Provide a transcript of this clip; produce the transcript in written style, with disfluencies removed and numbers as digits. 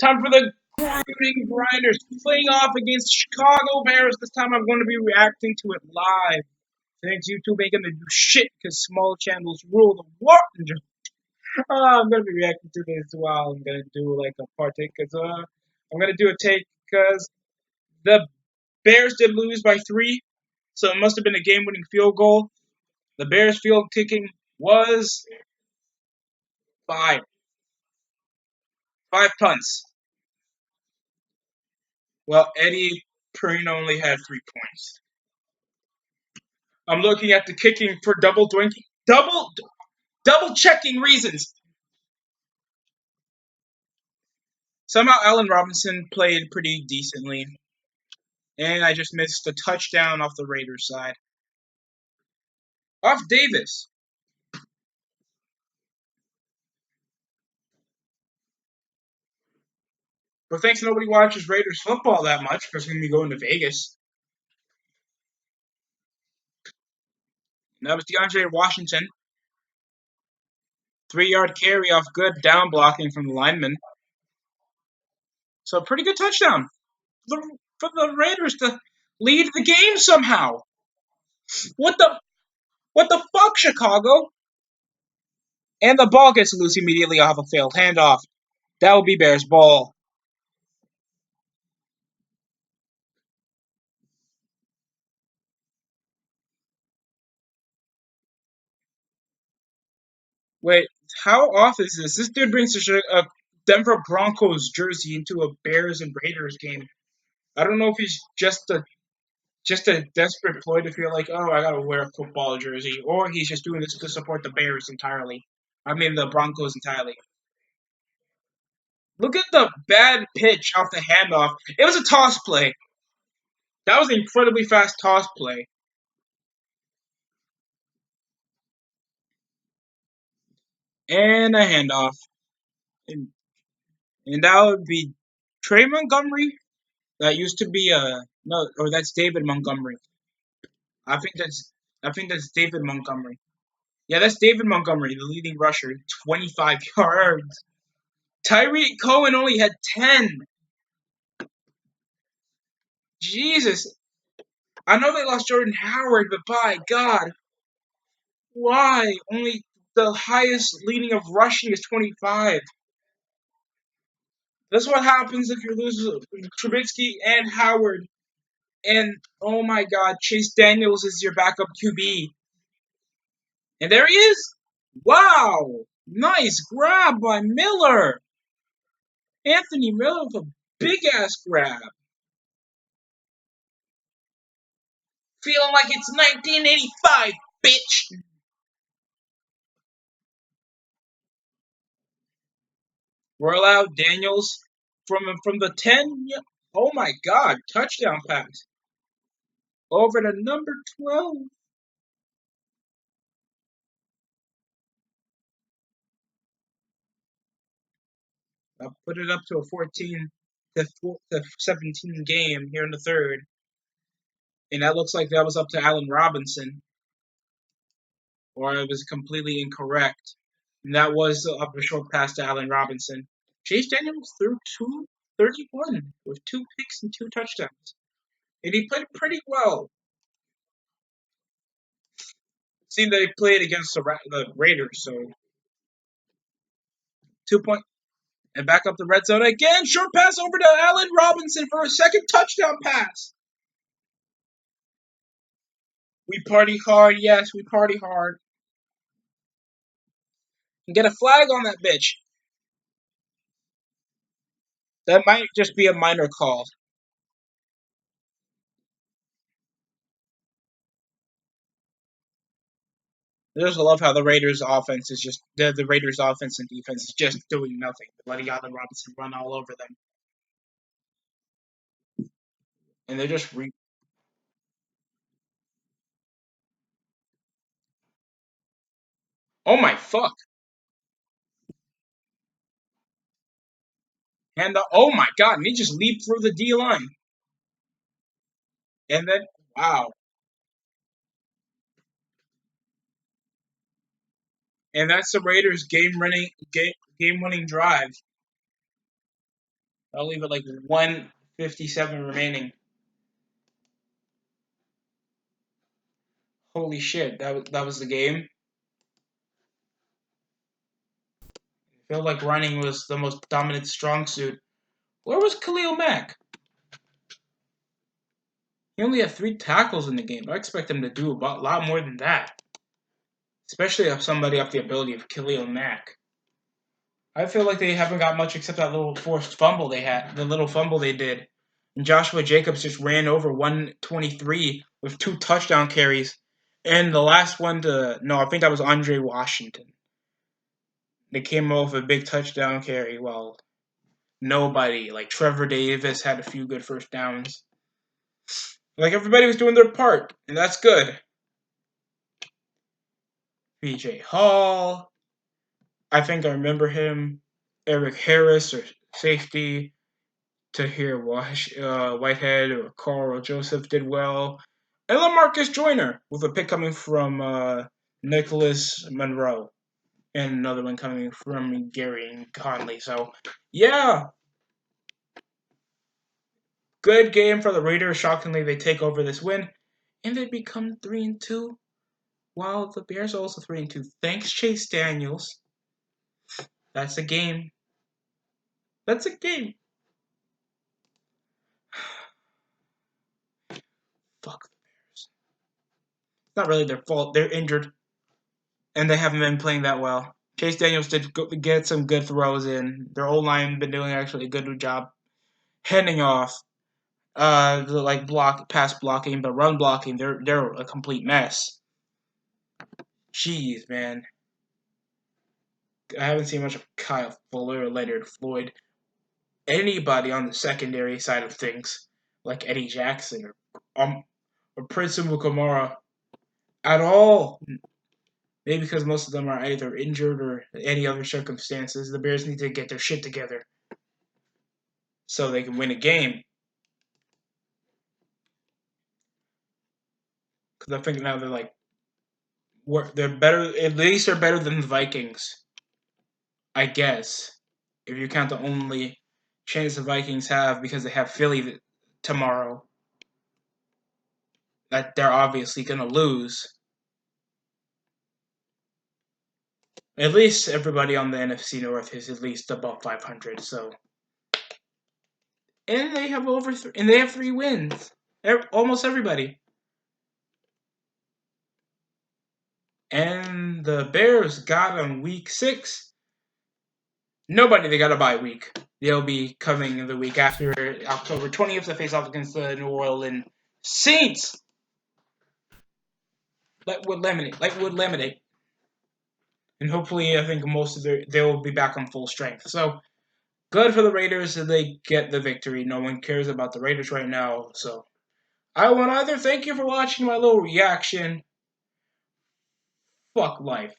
Time for the Grinding Grinders playing off against Chicago Bears. This time I'm going to be reacting to it live. Thanks, YouTube ain't gonna do shit because small channels rule the world. I'm gonna be reacting to this while I'm gonna do like a partake because I'm gonna do a take because the Bears did lose by 3, so it must have been a game-winning field goal. The Bears field kicking was 5, 5 punts. Well, Eddie Perino only had 3 points. I'm looking at the kicking for double checking reasons. Somehow Allen Robinson played pretty decently, and I just missed a touchdown off the Raiders side. Off Davis. But thanks nobody watches Raiders football that much because we're going to be going to Vegas. And that was DeAndre Washington. 3-yard carry off good down blocking from the lineman. So pretty good touchdown for the Raiders to lead the game somehow. What the fuck, Chicago? And the ball gets loose immediately off a failed handoff. That will be Bears ball. Wait, how off is this? This dude brings a Denver Broncos jersey into a Bears and Raiders game. I don't know if he's just a desperate ploy to feel like, oh, I gotta wear a football jersey, or he's just doing this to support the Bears entirely. I mean, the Broncos entirely. Look at the bad pitch off the handoff. It was a toss play. That was an incredibly fast toss play. And a handoff. And, and that would be Trey Montgomery. That used to be no, or that's David Montgomery. I think that's I think that's David Montgomery. Yeah, that's David Montgomery, the leading rusher, 25 yards. Tyreek Cohen only had 10. Jesus. I know they lost Jordan Howard, but by God, why? Only the highest leading of rushing is 25. That's what happens if you lose Trubisky and Howard. And oh my God, Chase Daniels is your backup QB. And there he is. Wow. Nice grab by Miller. Anthony Miller with a big ass grab. Feeling like it's 1985, bitch. Roll out Daniels from the 10. Oh my God, touchdown pass over to number 12. I'll put it up to a 14 to 17 game here in the third, and that looks like that was up to Allen Robinson, or I was completely incorrect. And that was up a short pass to Allen Robinson. Chase Daniels threw 231 with 2 picks and 2 touchdowns. And he played pretty well. Seemed that he played against the Raiders, so 2 point. And back up the red zone again. Short pass over to Allen Robinson for a second touchdown pass. We party hard, yes, we party hard. And get a flag on that bitch. That might just be a minor call. I just love how the Raiders' offense is just the Raiders' offense and defense is just doing nothing, letting Allen Robinson run all over them, and they're just oh my fuck, and oh my god, and he just leaped through the D line, and then wow, and that's the Raiders' game winning drive. I'll leave it like 157 remaining. Holy shit, that was the game. I feel like running was the most dominant strong suit. Where was Khalil Mack? He only had 3 tackles in the game. I expect him to do a lot more than that. Especially if somebody up the ability of Khalil Mack. I feel like they haven't got much except that little forced fumble they had, the little fumble they did. And Joshua Jacobs just ran over 123 with 2 touchdown carries. And the last one no, I think that was Andre Washington. They came off a big touchdown carry while nobody, like Trevor Davis, had a few good first downs. Like everybody was doing their part, and that's good. BJ Hall, I think I remember him. Eric Harris, or safety. Tahir Whitehead or Carl Joseph did well. And LaMarcus Joyner with a pick coming from Nicholas Monroe. And another one coming from Gary Conley. So, yeah. Good game for the Raiders. Shockingly, they take over this win. And they become 3-2. While the Bears are also 3-2. Thanks, Chase Daniels. That's a game. That's a game. Fuck the Bears. It's not really their fault. They're injured. And they haven't been playing that well. Chase Daniels did get some good throws in. Their O-line been doing actually a good job heading off. Like pass blocking, but run blocking, they're a complete mess. Jeez, man. I haven't seen much of Kyle Fuller or Leonard Floyd. Anybody on the secondary side of things, like Eddie Jackson or Prince Umukamara, at all. Maybe because most of them are either injured or any other circumstances. The Bears need to get their shit together so they can win a game. Because I think now they're better. At least they're better than the Vikings, I guess. If you count the only chance the Vikings have because they have Philly tomorrow, that they're obviously gonna lose. At least everybody on the NFC North is at least above 500. So, and they have and they have 3 wins. Almost everybody. And the Bears got on week 6. Nobody, they got a bye week. They'll be coming the week after October 20th to face off against the New Orleans Saints. Lightwood Lemonade. And hopefully, I think most of they'll be back on full strength. So, good for the Raiders that they get the victory. No one cares about the Raiders right now. So, I want to either thank you for watching my little reaction. Fuck life.